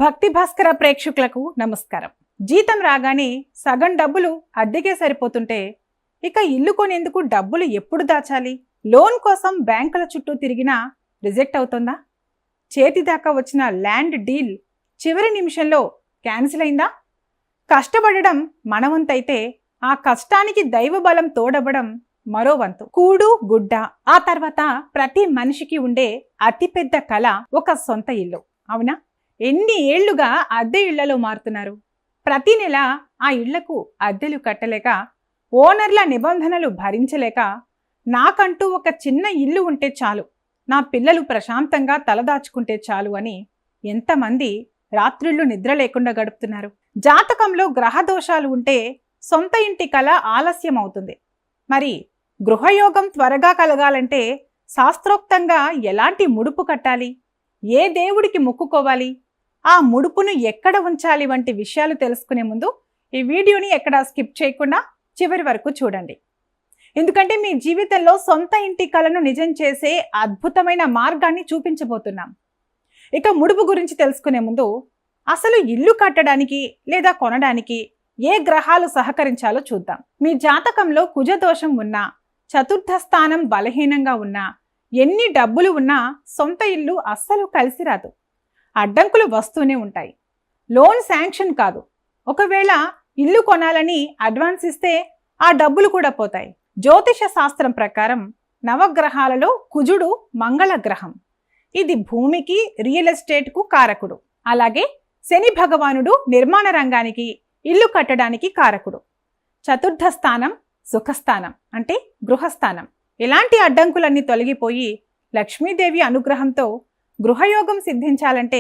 భక్తి భాస్కర ప్రేక్షకులకు నమస్కారం. జీతం రాగానే సగం డబ్బులు అద్దెకే సరిపోతుంటే ఇక ఇల్లు కొనేందుకు డబ్బులు ఎప్పుడు దాచాలి? లోన్ కోసం బ్యాంకుల చుట్టూ తిరిగినా రిజెక్ట్ అవుతుందా? చేతి దాకా వచ్చిన ల్యాండ్ డీల్ చివరి నిమిషంలో క్యాన్సిల్ అయిందా? కష్టపడడం మన వంతైతే ఆ కష్టానికి దైవ బలం తోడవడం మరో వంతు. కూడు గుడ్డ, ఆ తర్వాత ప్రతి మనిషికి ఉండే అతిపెద్ద కళ ఒక సొంత ఇల్లు, అవునా? ఎన్ని ఏళ్లుగా అద్దె ఇళ్లలో మారుతున్నారు. ప్రతి నెల ఆ ఇళ్లకు అద్దెలు కట్టలేక, ఓనర్ల నిబంధనలు భరించలేక, నాకంటూ ఒక చిన్న ఇల్లు ఉంటే చాలు, నా పిల్లలు ప్రశాంతంగా తలదాచుకుంటే చాలు అని ఎంతమంది రాత్రిళ్ళు నిద్ర లేకుండా గడుపుతున్నారు. జాతకంలో గ్రహ దోషాలు ఉంటే సొంత ఇంటి కల ఆలస్యం అవుతుంది. మరి గృహయోగం త్వరగా కలగాలంటే శాస్త్రోక్తంగా ఎలాంటి ముడుపు కట్టాలి, ఏ దేవుడికి మొక్కుకోవాలి, ఆ ముడుపును ఎక్కడ ఉంచాలి వంటి విషయాలు తెలుసుకునే ముందు ఈ వీడియోని ఎక్కడా స్కిప్ చేయకుండా చివరి వరకు చూడండి. ఎందుకంటే మీ జీవితంలో సొంత ఇంటి కలను నిజం చేసే అద్భుతమైన మార్గాన్ని చూపించబోతున్నాం. ఇక ముడుపు గురించి తెలుసుకునే ముందు అసలు ఇల్లు కట్టడానికి లేదా కొనడానికి ఏ గ్రహాలు సహకరించాలో చూద్దాం. మీ జాతకంలో కుజదోషం ఉన్నా, చతుర్థ స్థానం బలహీనంగా ఉన్నా, ఎన్ని డబ్బులు ఉన్నా సొంత ఇల్లు అస్సలు కలిసి రాదు. అడ్డంకులు వస్తూనే ఉంటాయి. లోన్ శాంక్షన్ కాదు. ఒకవేళ ఇల్లు కొనాలని అడ్వాన్స్ ఇస్తే ఆ డబ్బులు కూడా పోతాయి. జ్యోతిష శాస్త్రం ప్రకారం నవగ్రహాలలో కుజుడు మంగళ గ్రహం. ఇది భూమికి, రియల్ ఎస్టేట్కు కారకుడు. అలాగే శని భగవానుడు నిర్మాణ రంగానికి, ఇల్లు కట్టడానికి కారకుడు. చతుర్థ స్థానం సుఖస్థానం, అంటే గృహస్థానం. ఇలాంటి అడ్డంకులన్నీ తొలగిపోయి లక్ష్మీదేవి అనుగ్రహంతో గృహయోగం సిద్ధించాలంటే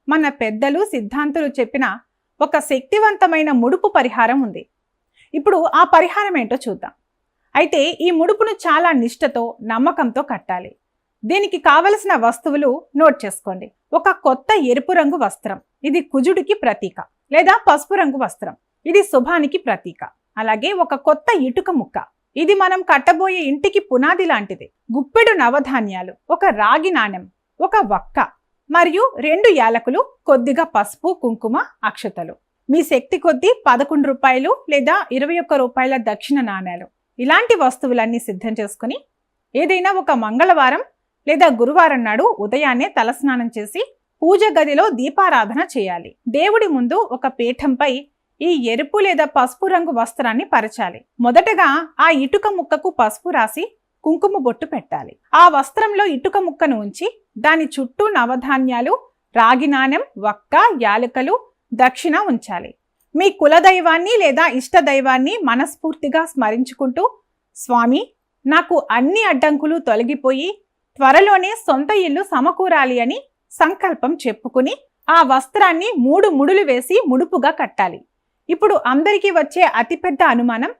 మన పెద్దలు సిద్ధాంతులు చెప్పిన ఒక శక్తివంతమైన ముడుపు పరిహారం ఉంది. ఇప్పుడు ఆ పరిహారం ఏంటో చూద్దాం. అయితే ఈ ముడుపును చాలా నిష్ఠతో, నమ్మకంతో కట్టాలి. దీనికి కావలసిన వస్తువులు నోట్ చేసుకోండి. ఒక కొత్త ఎరుపు రంగు వస్త్రం, ఇది కుజుడికి ప్రతీక, లేదా పసుపు రంగు వస్త్రం, ఇది శుభానికి ప్రతీక. అలాగే ఒక కొత్త ఇటుక ముక్క, ఇది మనం కట్టబోయే ఇంటికి పునాది లాంటిది. గుప్పెడు నవధాన్యాలు, ఒక రాగి నాణెం, ఒక వక్క మరియు 2 యాలకులు, కొద్దిగా పసుపు, కుంకుమ, అక్షతలు. మీ శక్తి కొద్దీ 11 రూపాయలు లేదా 21 రూపాయల దక్షిణ నాణేలు. ఇలాంటి వస్తువులన్నీ సిద్ధం చేసుకుని ఏదైనా ఒక మంగళవారం లేదా గురువారం నాడు ఉదయాన్నే తలస్నానం చేసి పూజ గదిలో దీపారాధన చేయాలి. దేవుడి ముందు ఒక పీఠంపై ఈ ఎరుపు లేదా పసుపు రంగు వస్త్రాన్ని పరచాలి. మొదటగా ఆ ఇటుక ముక్కకు పసుపు రాసి కుంకుమ బొట్టు పెట్టాలి. ఆ వస్త్రంలో ఇటుక ముక్కను ఉంచి దాని చుట్టూ నవధాన్యాలు, రాగి నాణెం, వక్క, యాలకులు, దక్షిణ ఉంచాలి. మీ కులదైవాన్ని లేదా ఇష్టదైవాన్ని మనస్ఫూర్తిగా స్మరించుకుంటూ, స్వామి, నాకు అన్ని అడ్డంకులు తొలగిపోయి త్వరలోనే సొంత ఇల్లు సమకూరాలి అని సంకల్పం చెప్పుకుని ఆ వస్త్రాన్ని 3 ముడులు వేసి ముడుపుగా కట్టాలి. ఇప్పుడు అందరికీ వచ్చే అతిపెద్ద అనుమానం,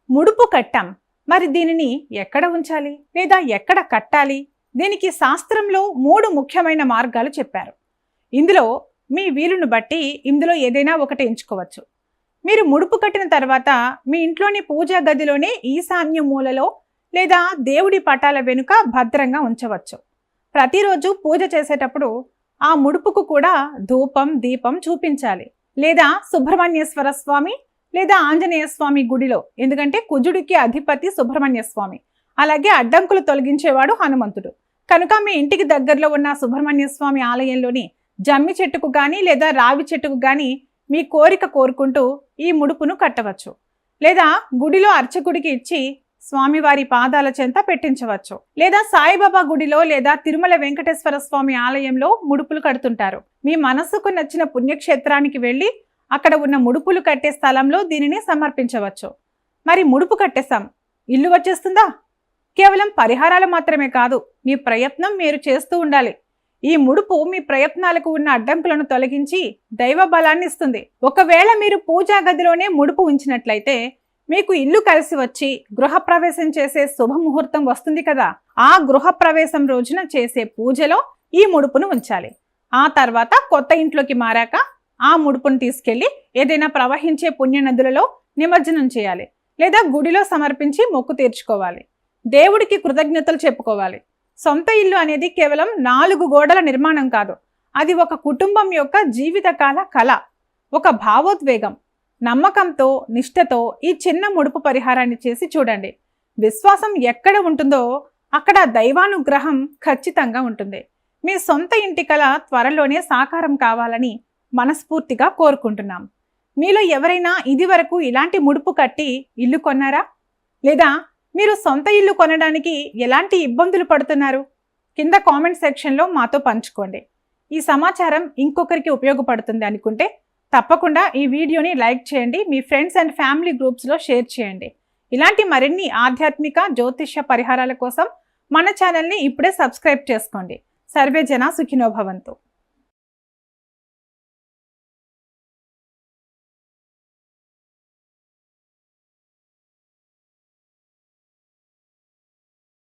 ముడుపు కట్టాం, మరి దీనిని ఎక్కడ ఉంచాలి లేదా ఎక్కడ కట్టాలి? దీనికి శాస్త్రంలో 3 ముఖ్యమైన మార్గాలు చెప్పారు. ఇందులో మీ వీలును బట్టి ఇందులో ఏదైనా ఒకటి ఎంచుకోవచ్చు. మీరు ముడుపు కట్టిన తర్వాత మీ ఇంట్లోని పూజా గదిలోనే ఈశాన్య మూలలో లేదా దేవుడి పటాల వెనుక భద్రంగా ఉంచవచ్చు. ప్రతిరోజు పూజ చేసేటప్పుడు ఆ ముడుపుకు కూడా ధూపం, దీపం చూపించాలి. లేదా సుబ్రహ్మణ్యేశ్వర స్వామి లేదా ఆంజనేయ స్వామి గుడిలో, ఎందుకంటే కుజుడికి అధిపతి సుబ్రహ్మణ్య స్వామి, అలాగే అడ్డంకులు తొలగించేవాడు హనుమంతుడు. కనుక మీ ఇంటికి దగ్గరలో ఉన్న సుబ్రహ్మణ్య స్వామి ఆలయంలోని జమ్మి చెట్టుకు కానీ లేదా రావి చెట్టుకు కానీ మీ కోరిక కోరుకుంటూ ఈ ముడుపును కట్టవచ్చు. లేదా గుడిలో అర్చకుడికి ఇచ్చి స్వామివారి పాదాల చెంత పెట్టించవచ్చు. లేదా సాయిబాబా గుడిలో లేదా తిరుమల వెంకటేశ్వర స్వామి ఆలయంలో ముడుపులు కడుతుంటారు. మీ మనస్సుకు నచ్చిన పుణ్యక్షేత్రానికి వెళ్ళి అక్కడ ఉన్న ముడుపులు కట్టే స్థలంలో దీనిని సమర్పించవచ్చు. మరి ముడుపు కట్టేశాం, ఇల్లు వచ్చేస్తుందా? కేవలం పరిహారాలు మాత్రమే కాదు, మీ ప్రయత్నం మీరు చేస్తూ ఉండాలి. ఈ ముడుపు మీ ప్రయత్నాలకు ఉన్న అడ్డంకులను తొలగించి దైవ బలాన్ని ఇస్తుంది. ఒకవేళ మీరు పూజా గదిలోనే ముడుపు ఉంచినట్లయితే మీకు ఇల్లు కలిసి వచ్చి గృహప్రవేశం చేసే శుభముహూర్తం వస్తుంది కదా. ఆ గృహప్రవేశం రోజున చేసే పూజలో ఈ ముడుపును ఉంచాలి. ఆ తర్వాత కొత్త ఇంట్లోకి మారాక ఆ ముడుపును తీసుకెళ్లి ఏదైనా ప్రవహించే పుణ్యనదులలో నిమజ్జనం చేయాలి. లేదా గుడిలో సమర్పించి మొక్కు తీర్చుకోవాలి. దేవుడికి కృతజ్ఞతలు చెప్పుకోవాలి. సొంత ఇల్లు అనేది కేవలం 4 గోడల నిర్మాణం కాదు, అది ఒక కుటుంబం యొక్క జీవితకాల కళ, ఒక భావోద్వేగం. నమ్మకంతో, నిష్ఠతో ఈ చిన్న ముడుపు పరిహారాన్ని చేసి చూడండి. విశ్వాసం ఎక్కడ ఉంటుందో అక్కడ దైవానుగ్రహం ఖచ్చితంగా ఉంటుంది. మీ సొంత ఇంటి కల త్వరలోనే సాకారం కావాలని మనస్ఫూర్తిగా కోరుకుంటున్నాం. మీలో ఎవరైనా ఇదివరకు ఇలాంటి ముడుపు కట్టి ఇల్లు కొన్నారా? లేదా మీరు సొంత ఇల్లు కొనడానికి ఎలాంటి ఇబ్బందులు పడుతున్నారు? కింద కామెంట్ సెక్షన్లో మాతో పంచుకోండి. ఈ సమాచారం ఇంకొకరికి ఉపయోగపడుతుంది అనుకుంటే తప్పకుండా ఈ వీడియోని లైక్ చేయండి, మీ ఫ్రెండ్స్ అండ్ ఫ్యామిలీ గ్రూప్స్లో షేర్ చేయండి. ఇలాంటి మరిన్ని ఆధ్యాత్మిక జ్యోతిష్య పరిహారాల కోసం మన ఛానల్ని ఇప్పుడే సబ్స్క్రైబ్ చేసుకోండి. సర్వే జన సుఖినో భవంతు.